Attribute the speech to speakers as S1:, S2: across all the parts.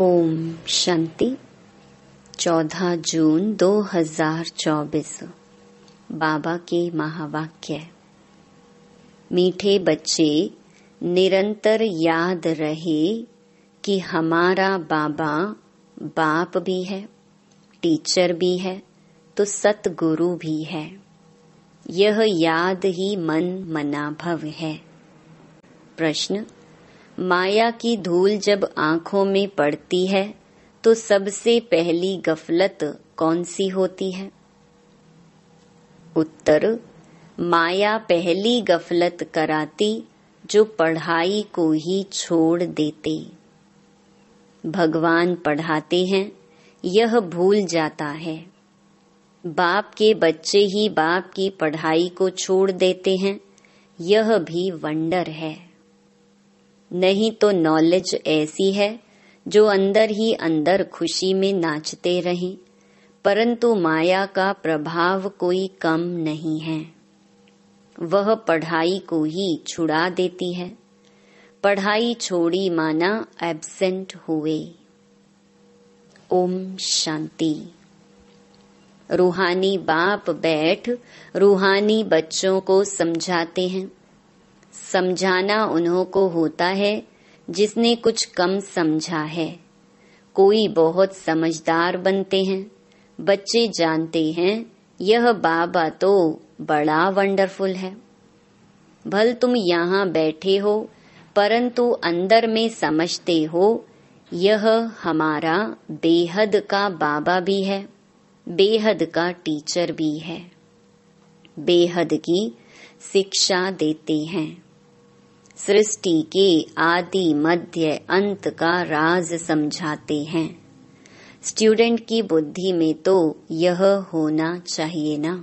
S1: ओम शांति। 14 जून 2024 बाबा के महावाक्य। मीठे बच्चे, निरंतर याद रहे कि हमारा बाबा बाप भी है, टीचर भी है, तो सतगुरु भी है। यह याद ही मन मनाभव है। प्रश्न: माया की धूल जब आँखों में पड़ती है तो सबसे पहली गफलत कौन सी होती है? उत्तर: माया पहली गफलत कराती जो पढ़ाई को ही छोड़ देते। भगवान पढ़ाते हैं, यह भूल जाता है। बाप के बच्चे ही बाप की पढ़ाई को छोड़ देते हैं, यह भी वंडर है। नहीं तो नॉलेज ऐसी है जो अंदर ही अंदर खुशी में नाचते रहें, परंतु माया का प्रभाव कोई कम नहीं है। वह पढ़ाई को ही छुड़ा देती है। पढ़ाई छोड़ी माना एब्सेंट हुए। ओम शांति। रूहानी बाप बैठ रूहानी बच्चों को समझाते हैं। समझाना उन्हों को होता है जिसने कुछ कम समझा है। कोई बहुत समझदार बनते हैं। बच्चे जानते हैं यह बाबा तो बड़ा वंडरफुल है। भल तुम यहाँ बैठे हो, परंतु अंदर में समझते हो यह हमारा बेहद का बाबा भी है, बेहद का टीचर भी है। बेहद की शिक्षा देते हैं। सृष्टि के आदि मध्य अंत का राज समझाते हैं। स्टूडेंट की बुद्धि में तो यह होना चाहिए ना।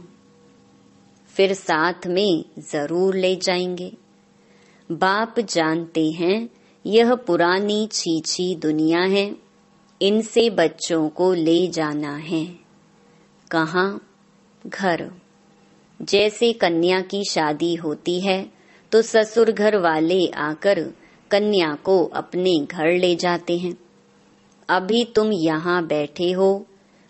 S1: फिर साथ में जरूर ले जाएंगे। बाप जानते हैं यह पुरानी छीछी दुनिया है, इनसे बच्चों को ले जाना है। कहाँ? घर। जैसे कन्या की शादी होती है तो ससुर घर वाले आकर कन्या को अपने घर ले जाते हैं। अभी तुम यहाँ बैठे हो,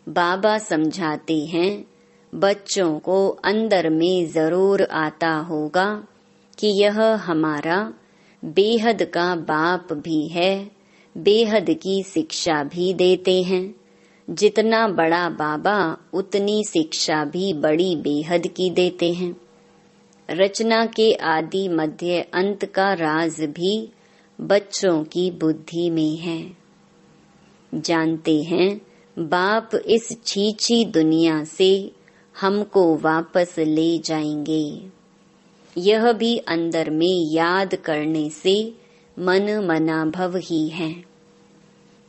S1: बाबा समझाते हैं बच्चों को अंदर में जरूर आता होगा कि यह हमारा बेहद का बाप भी है, बेहद की शिक्षा भी देते हैं। जितना बड़ा बाबा उतनी शिक्षा भी बड़ी बेहद की देते हैं। रचना के आदि मध्य अंत का राज भी बच्चों की बुद्धि में है। जानते हैं बाप इस छीछी दुनिया से हमको वापस ले जाएंगे। यह भी अंदर में याद करने से मन मनाभव ही है।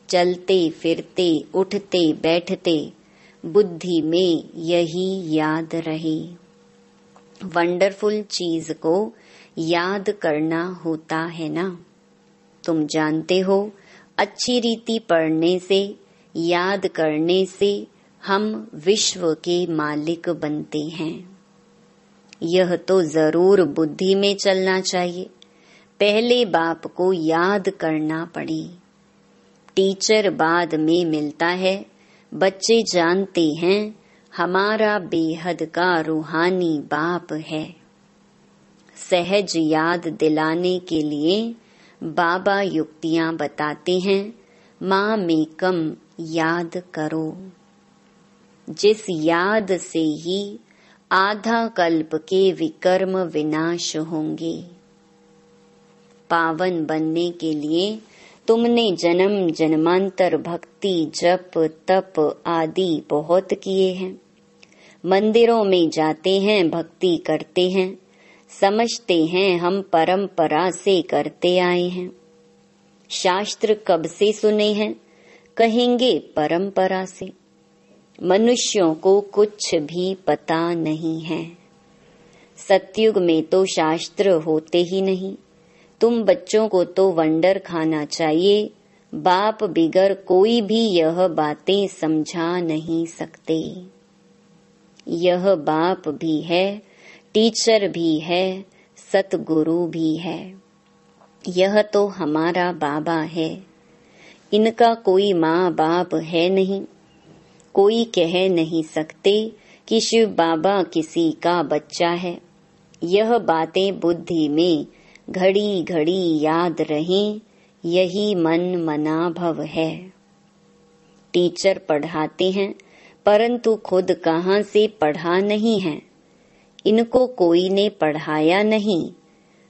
S1: चलते फिरते उठते बैठते बुद्धि में यही याद रहे। वंडरफुल चीज को याद करना होता है ना। तुम जानते हो अच्छी रीति पढ़ने से, याद करने से हम विश्व के मालिक बनते हैं। यह तो जरूर बुद्धि में चलना चाहिए। पहले बाप को याद करना पड़ी। टीचर बाद में मिलता है। बच्चे जानते हैं हमारा बेहद का रूहानी बाप है। सहज याद दिलाने के लिए बाबा युक्तियां बताते हैं। माँ में कम याद करो। जिस याद से ही आधा कल्प के विकर्म विनाश होंगे। पावन बनने के लिए तुमने जन्म जन्मांतर भक्ति जप तप आदि बहुत किए हैं। मंदिरों में जाते हैं, भक्ति करते हैं, समझते हैं हम परंपरा से करते आए हैं। शास्त्र कब से सुने हैं? कहेंगे परंपरा से। मनुष्यों को कुछ भी पता नहीं है। सतयुग में तो शास्त्र होते ही नहीं। तुम बच्चों को तो वंडर खाना चाहिए। बाप बिगर कोई भी यह बातें समझा नहीं सकते। यह बाप भी है, टीचर भी है, सतगुरु भी है। यह तो हमारा बाबा है। इनका कोई माँ बाप है नहीं। कोई कह नहीं सकते कि शिव बाबा किसी का बच्चा है। यह बातें बुद्धि में घड़ी घड़ी याद रहें, यही मन मना भव है। टीचर पढ़ाते हैं परंतु खुद कहाँ से पढ़ा नहीं है। इनको कोई ने पढ़ाया नहीं।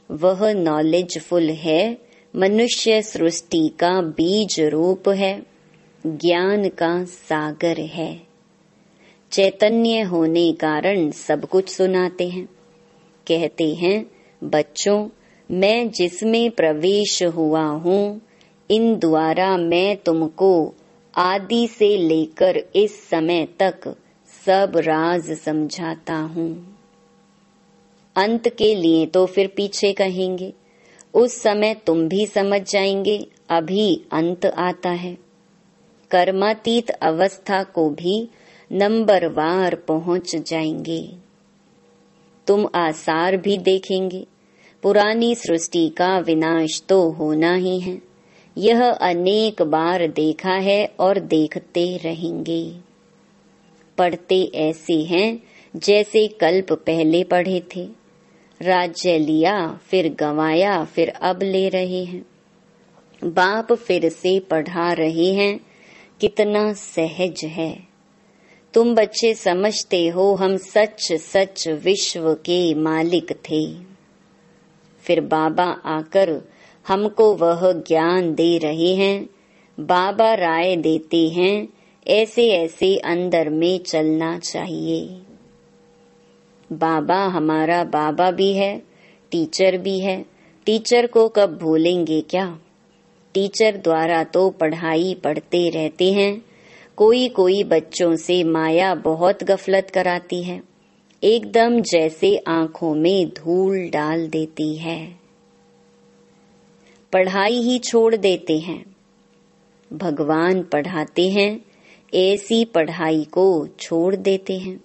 S1: वह नॉलेजफुल है, मनुष्य सृष्टि का बीज रूप है, ज्ञान का सागर है। चैतन्य होने कारण सब कुछ सुनाते हैं। कहते हैं, बच्चों, मैं जिसमें प्रवेश हुआ हूँ, इन द्वारा मैं तुमको आदि से लेकर इस समय तक सब राज समझाता हूँ। अंत के लिए तो फिर पीछे कहेंगे, उस समय तुम भी समझ जाएंगे, अभी अंत आता है। कर्मातीत अवस्था को भी नंबरवार पहुंच जाएंगे। तुम आसार भी देखेंगे। पुरानी सृष्टि का विनाश तो होना ही है। यह अनेक बार देखा है और देखते रहेंगे। पढ़ते ऐसे हैं जैसे कल्प पहले पढ़े थे। राज्य लिया, फिर गंवाया, फिर अब ले रहे हैं। बाप फिर से पढ़ा रहे हैं। कितना सहज है। तुम बच्चे समझते हो हम सच सच विश्व के मालिक थे। फिर बाबा आकर हमको वह ज्ञान दे रहे हैं। बाबा राय देते हैं, ऐसे ऐसे अंदर में चलना चाहिए। बाबा हमारा बाबा भी है, टीचर भी है। टीचर को कब भूलेंगे क्या? टीचर द्वारा तो पढ़ाई पढ़ते रहते हैं। कोई कोई बच्चों से माया बहुत गफलत कराती है, एकदम जैसे आंखों में धूल डाल देती है। पढ़ाई ही छोड़ देते हैं। भगवान पढ़ाते हैं, ऐसी पढ़ाई को छोड़ देते हैं।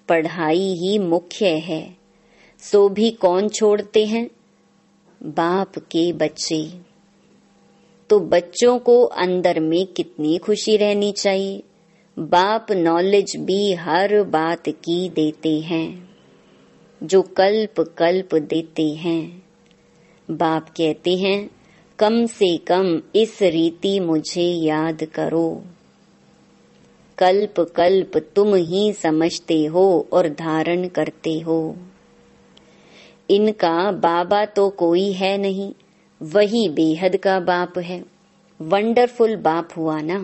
S1: पढ़ाई ही मुख्य है, सो भी कौन छोड़ते हैं? बाप के बच्चे। तो बच्चों को अंदर में कितनी खुशी रहनी चाहिए। बाप नॉलेज भी हर बात की देते हैं, जो कल्प कल्प देते हैं। बाप कहते हैं, कम से कम इस रीति मुझे याद करो। कल्प कल्प तुम ही समझते हो और धारण करते हो। इनका बाबा तो कोई है नहीं, वही बेहद का बाप है। वंडरफुल बाप हुआ ना।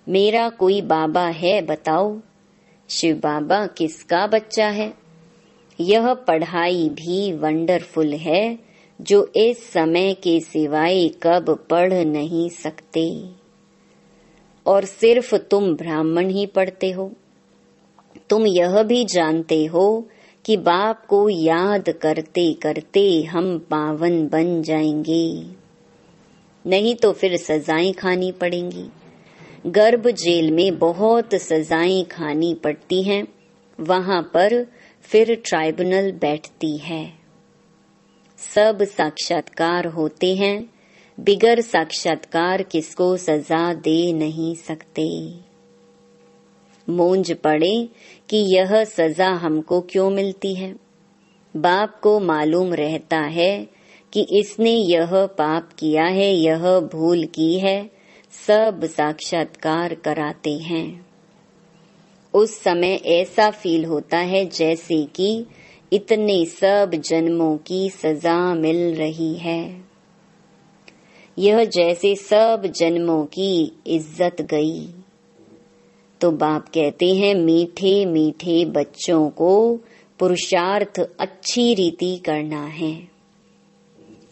S1: मेरा कोई बाबा है बताओ? शिव बाबा किसका बच्चा है? यह पढ़ाई भी वंडरफुल है, जो इस समय के सिवाय कब पढ़ नहीं सकते। और सिर्फ तुम ब्राह्मण ही पढ़ते हो। तुम यह भी जानते हो कि बाप को याद करते करते हम पावन बन जाएंगे, नहीं तो फिर सजाएं खानी पड़ेंगी। गर्भ जेल में बहुत सजाएं खानी पड़ती हैं, वहां पर फिर ट्राइब्यूनल बैठती है। सब साक्षात्कार होते हैं, बिगर साक्षात्कार किसको सजा दे नहीं सकते। मूंज पड़े कि यह सजा हमको क्यों मिलती है। बाप को मालूम रहता है कि इसने यह पाप किया है, यह भूल की है। सब साक्षात्कार कराते हैं। उस समय ऐसा फील होता है जैसे कि इतने सब जन्मों की सजा मिल रही है। यह जैसे सब जन्मों की इज्जत गई। तो बाप कहते हैं, मीठे मीठे बच्चों को पुरुषार्थ अच्छी रीति करना है।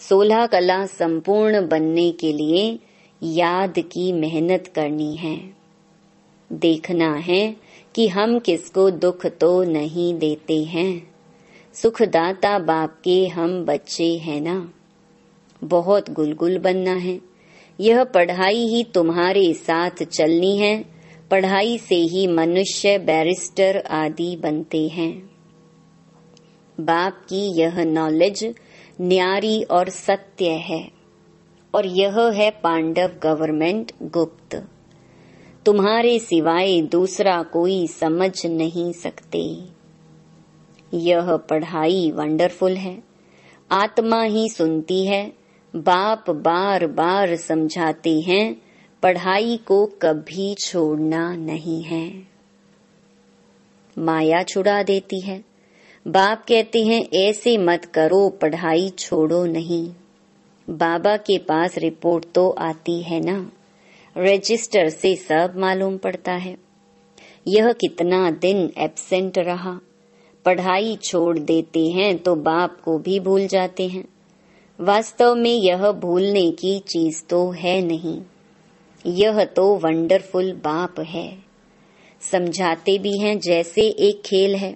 S1: 16 कला संपूर्ण बनने के लिए याद की मेहनत करनी है। देखना है कि हम किसको दुख तो नहीं देते हैं। सुखदाता बाप के हम बच्चे हैं ना। बहुत गुलगुल बनना है। यह पढ़ाई ही तुम्हारे साथ चलनी है। पढ़ाई से ही मनुष्य बैरिस्टर आदि बनते हैं। बाप की यह नॉलेज न्यारी और सत्य है। और यह है पांडव गवर्नमेंट गुप्त। तुम्हारे सिवाय दूसरा कोई समझ नहीं सकते। यह पढ़ाई वंडरफुल है। आत्मा ही सुनती है। बाप बार बार समझाते हैं, पढ़ाई को कभी छोड़ना नहीं है। माया छुड़ा देती है। बाप कहते हैं ऐसे मत करो, पढ़ाई छोड़ो नहीं। बाबा के पास रिपोर्ट तो आती है ना, रजिस्टर से सब मालूम पड़ता है। यह कितना दिन एब्सेंट रहा। पढ़ाई छोड़ देते हैं तो बाप को भी भूल जाते हैं। वास्तव में यह भूलने की चीज तो है नहीं। यह तो वंडरफुल बाप है। समझाते भी हैं जैसे एक खेल है।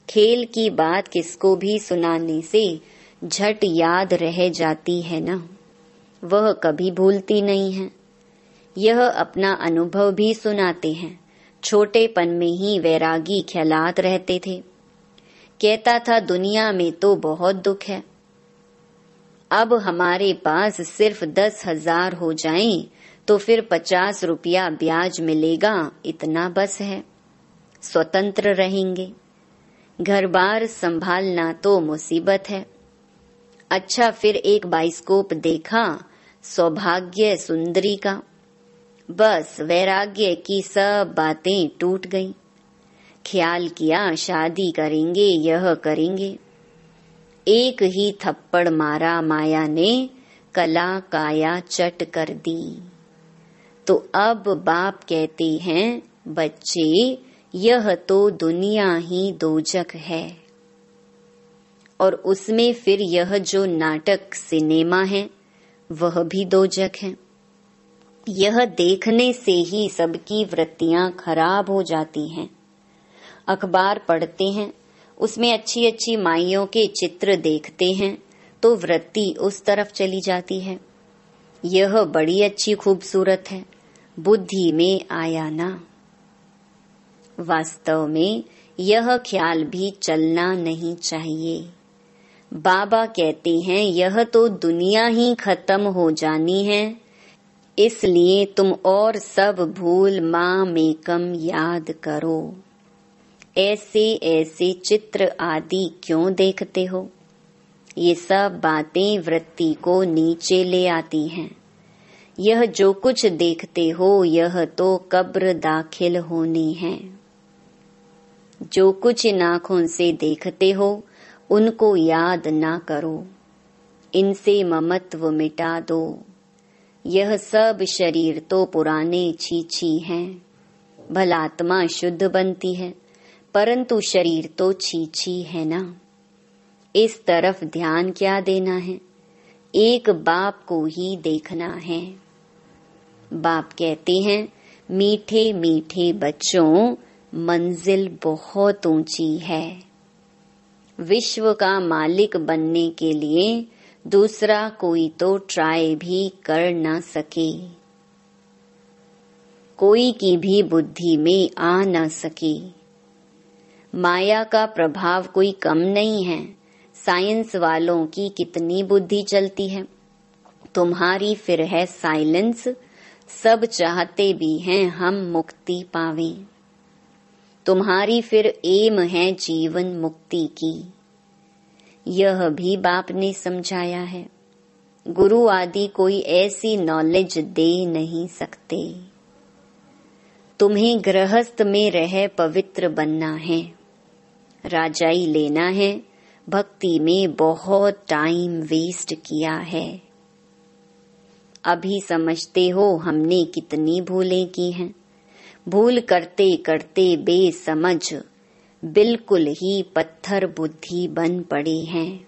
S1: खेल की बात किसको भी सुनाने से झट याद रह जाती है ना, वह कभी भूलती नहीं है। यह अपना अनुभव भी सुनाते हैं। छोटेपन में ही वैरागी ख्यालात रहते थे। कहता था दुनिया में तो बहुत दुख है। अब हमारे पास सिर्फ 10,000 हो जाएं तो फिर 50 रुपया ब्याज मिलेगा, इतना बस है। स्वतंत्र रहेंगे। घर बार संभालना तो मुसीबत है। अच्छा, फिर एक बाइस्कोप देखा सौभाग्य सुंदरी का। बस वैराग्य की सब बातें टूट गईं। ख्याल किया शादी करेंगे, यह करेंगे। एक ही थप्पड़ मारा माया ने, कला काया चट कर दी। तो अब बाप कहते हैं बच्चे, यह तो दुनिया ही दोजख है। और उसमें फिर यह जो नाटक सिनेमा है वह भी दोजख है। यह देखने से ही सबकी वृत्तियां खराब हो जाती हैं। अखबार पढ़ते हैं, उसमें अच्छी अच्छी माइयों के चित्र देखते हैं तो वृत्ति उस तरफ चली जाती है। यह बड़ी अच्छी खूबसूरत है, बुद्धि में आया ना। वास्तव में यह ख्याल भी चलना नहीं चाहिए। बाबा कहते हैं यह तो दुनिया ही खत्म हो जानी है, इसलिए तुम और सब भूल माँ मेकम याद करो। ऐसे ऐसे चित्र आदि क्यों देखते हो? ये सब बातें वृत्ति को नीचे ले आती हैं। यह जो कुछ देखते हो यह तो कब्र दाखिल होनी है। जो कुछ इन आँखों से देखते हो उनको याद ना करो। इनसे ममत्व मिटा दो। यह सब शरीर तो पुराने छीछी हैं। भलात्मा शुद्ध बनती है, परंतु शरीर तो छीछी है ना। इस तरफ ध्यान क्या देना है? एक बाप को ही देखना है। बाप कहते हैं मीठे मीठे बच्चों, मंजिल बहुत ऊंची है। विश्व का मालिक बनने के लिए दूसरा कोई तो ट्राई भी कर न सके, कोई की भी बुद्धि में आ न सके। माया का प्रभाव कोई कम नहीं है। साइंस वालों की कितनी बुद्धि चलती है। तुम्हारी फिर है साइलेंस। सब चाहते भी हैं हम मुक्ति पावें। तुम्हारी फिर एम है जीवन मुक्ति की। यह भी बाप ने समझाया है। गुरु आदि कोई ऐसी नॉलेज दे नहीं सकते। तुम्हें गृहस्थ में रह पवित्र बनना है, राजाई लेना है। भक्ति में बहुत टाइम वेस्ट किया है। अभी समझते हो हमने कितनी भूलें की हैं। भूल करते करते बेसमझ बिल्कुल ही पत्थर बुद्धि बन पड़े हैं।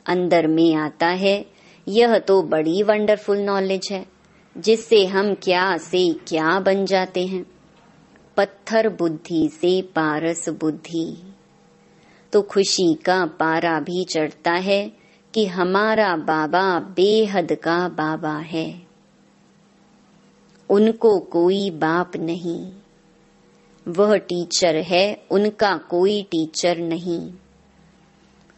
S1: अंदर में आता है यह तो बड़ी वंडरफुल नॉलेज है, जिससे हम क्या से क्या बन जाते हैं। पत्थर बुद्धि से पारस बुद्धि। तो खुशी का पारा भी चढ़ता है कि हमारा बाबा बेहद का बाबा है। उनको कोई बाप नहीं। वह टीचर है, उनका कोई टीचर नहीं।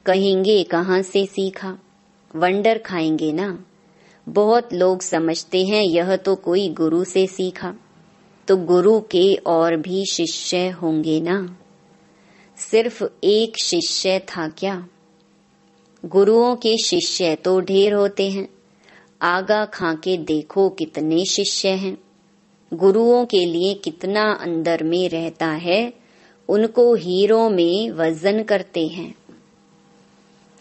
S1: कहेंगे कहाँ से सीखा? वंडर खाएंगे ना। बहुत लोग समझते हैं यह तो कोई गुरु से सीखा, तो गुरु के और भी शिष्य होंगे ना। सिर्फ एक शिष्य था क्या? गुरुओं के शिष्य तो ढेर होते हैं। आगा खा के देखो कितने शिष्य हैं। गुरुओं के लिए कितना अंदर में रहता है, उनको हीरों में वजन करते हैं।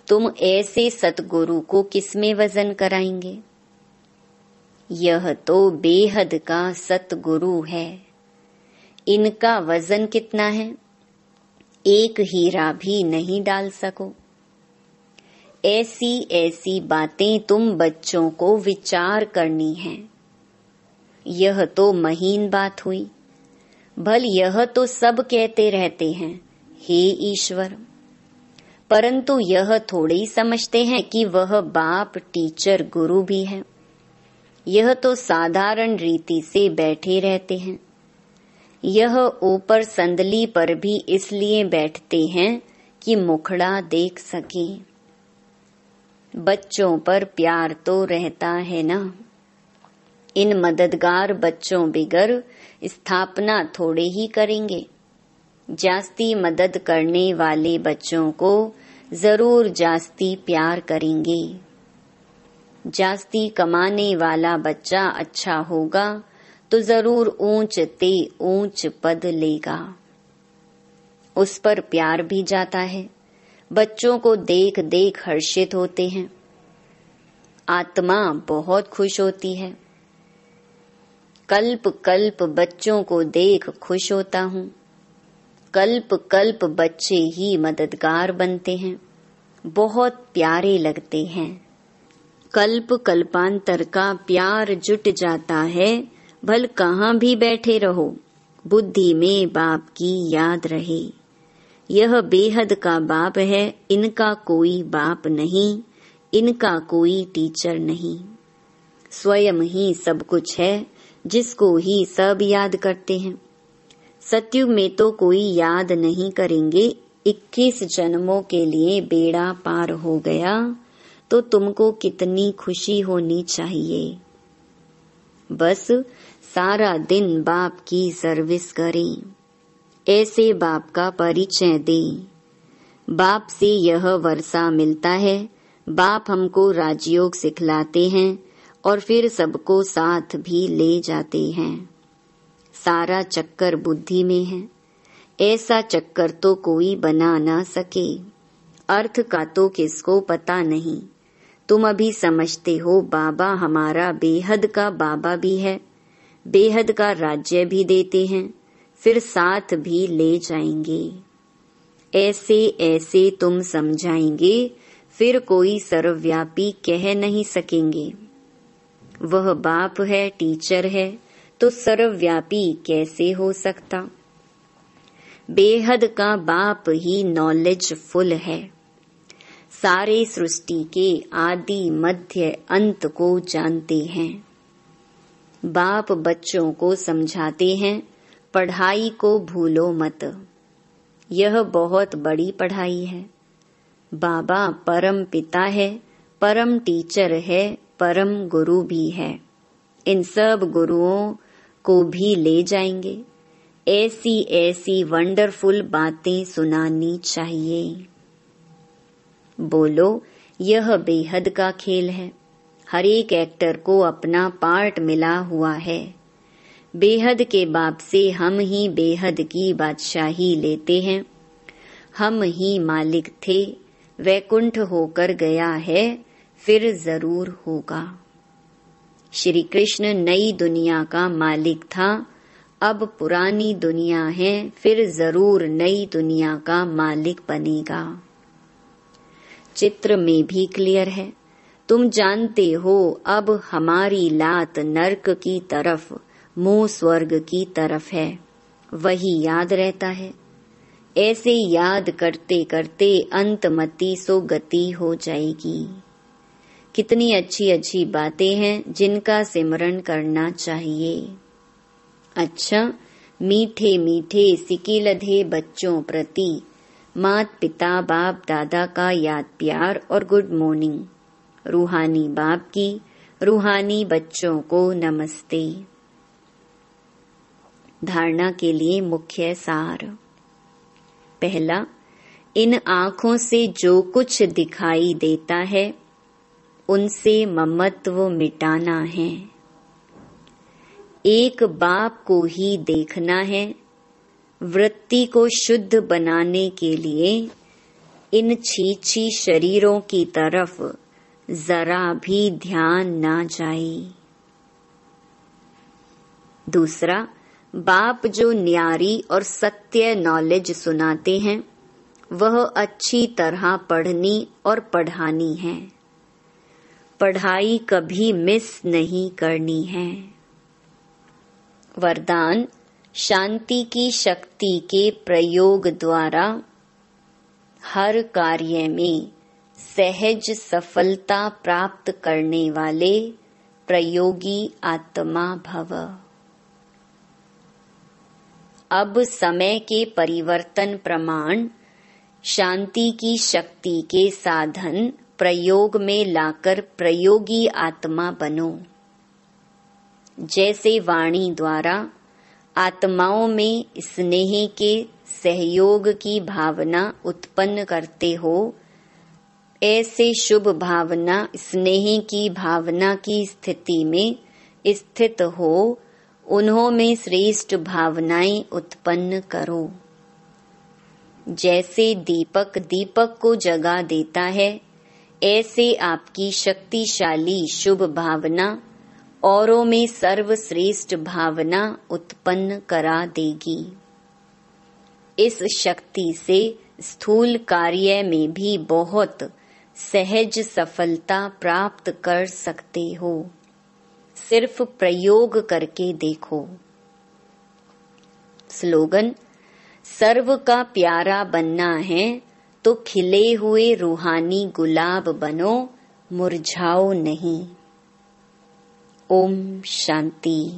S1: तुम ऐसे सतगुरु को किस में वजन कराएंगे? यह तो बेहद का सतगुरु है। इनका वजन कितना है? एक हीरा भी नहीं डाल सको। ऐसी ऐसी बातें तुम बच्चों को विचार करनी है। यह तो महीन बात हुई। भल यह तो सब कहते रहते हैं, हे ईश्वर, परंतु यह थोड़े ही समझते हैं कि वह बाप, टीचर, गुरु भी है। यह तो साधारण रीति से बैठे रहते हैं। यह ऊपर संदली पर भी इसलिए बैठते हैं कि मुखड़ा देख सके। बच्चों पर प्यार तो रहता है ना। इन मददगार बच्चों बिगर स्थापना थोड़े ही करेंगे। जास्ती मदद करने वाले बच्चों को जरूर जास्ती प्यार करेंगे। जास्ती कमाने वाला बच्चा अच्छा होगा तो जरूर ऊंच ते ऊंच पद लेगा। उस पर प्यार भी जाता है। बच्चों को देख देख हर्षित होते हैं। आत्मा बहुत खुश होती है। कल्प कल्प बच्चों को देख खुश होता हूँ। कल्प कल्प बच्चे ही मददगार बनते हैं, बहुत प्यारे लगते हैं। कल्प कल्पांतर का प्यार जुट जाता है। भल कहाँ भी बैठे रहो, बुद्धि में बाप की याद रहे। यह बेहद का बाप है। इनका कोई बाप नहीं, इनका कोई टीचर नहीं। स्वयं ही सब कुछ है, जिसको ही सब याद करते हैं। सतयुग में तो कोई याद नहीं करेंगे। 21 जन्मों के लिए बेड़ा पार हो गया तो तुमको कितनी खुशी होनी चाहिए। बस सारा दिन बाप की सर्विस करें। ऐसे बाप का परिचय दें। बाप से यह वर्षा मिलता है। बाप हमको राजयोग सिखलाते हैं और फिर सबको साथ भी ले जाते हैं। सारा चक्कर बुद्धि में है। ऐसा चक्कर तो कोई बना ना सके। अर्थ का तो किसको पता नहीं। तुम अभी समझते हो बाबा हमारा बेहद का बाबा भी है, बेहद का राज्य भी देते हैं, फिर साथ भी ले जाएंगे। ऐसे ऐसे तुम समझाएंगे, फिर कोई सर्वव्यापी कह नहीं सकेंगे। वह बाप है, टीचर है, तो सर्वव्यापी कैसे हो सकता? बेहद का बाप ही नॉलेजफुल है। सारे सृष्टि के आदि मध्य अंत को जानते हैं। बाप बच्चों को समझाते हैं, पढ़ाई को भूलो मत। यह बहुत बड़ी पढ़ाई है। बाबा परम पिता है, परम टीचर है, परम गुरु भी है। इन सब गुरुओं को भी ले जाएंगे। ऐसी ऐसी वंडरफुल बातें सुनानी चाहिए। बोलो, यह बेहद का खेल है। हर एक एक्टर को अपना पार्ट मिला हुआ है। बेहद के बाप से हम ही बेहद की बादशाही लेते हैं। हम ही मालिक थे, वैकुंठ होकर गया है, फिर जरूर होगा। श्री कृष्ण नई दुनिया का मालिक था, अब पुरानी दुनिया है, फिर जरूर नई दुनिया का मालिक बनेगा। चित्र में भी क्लियर है। तुम जानते हो अब हमारी लात नर्क की तरफ, मुंह स्वर्ग की तरफ है। वही याद रहता है। ऐसे याद करते करते अंतमति सो गति हो जाएगी। कितनी अच्छी अच्छी बातें हैं जिनका सिमरन करना चाहिए। अच्छा, मीठे मीठे सिकिलधे बच्चों प्रति मात पिता बाप दादा का याद प्यार और गुड मॉर्निंग। रूहानी बाप की रूहानी बच्चों को नमस्ते। धारणा के लिए मुख्य सार। पहला, इन आँखों से जो कुछ दिखाई देता है उनसे ममत्व मिटाना है। एक बाप को ही देखना है। वृत्ति को शुद्ध बनाने के लिए इन छीछी शरीरों की तरफ जरा भी ध्यान ना जाए। दूसरा, बाप जो न्यारी और सत्य नॉलेज सुनाते हैं वह अच्छी तरह पढ़नी और पढ़ानी है। पढ़ाई कभी मिस नहीं करनी है। वरदान, शांति की शक्ति के प्रयोग द्वारा हर कार्य में सहज सफलता प्राप्त करने वाले प्रयोगी आत्मा भव। अब समय के परिवर्तन प्रमाण शांति की शक्ति के साधन प्रयोग में लाकर प्रयोगी आत्मा बनो। जैसे वाणी द्वारा आत्माओं में स्नेह के सहयोग की भावना उत्पन्न करते हो, ऐसे शुभ भावना स्नेह की भावना की स्थिति में स्थित हो, उन्हों में श्रेष्ठ भावनाएं उत्पन्न करो। जैसे दीपक दीपक को जगा देता है, ऐसे आपकी शक्तिशाली शुभ भावना औरों में सर्वश्रेष्ठ भावना उत्पन्न करा देगी। इस शक्ति से स्थूल कार्य में भी बहुत सहज सफलता प्राप्त कर सकते हो। सिर्फ प्रयोग करके देखो। स्लोगन, सर्व का प्यारा बनना है तो खिले हुए रूहानी गुलाब बनो, मुरझाओ नहीं। ओम शांति।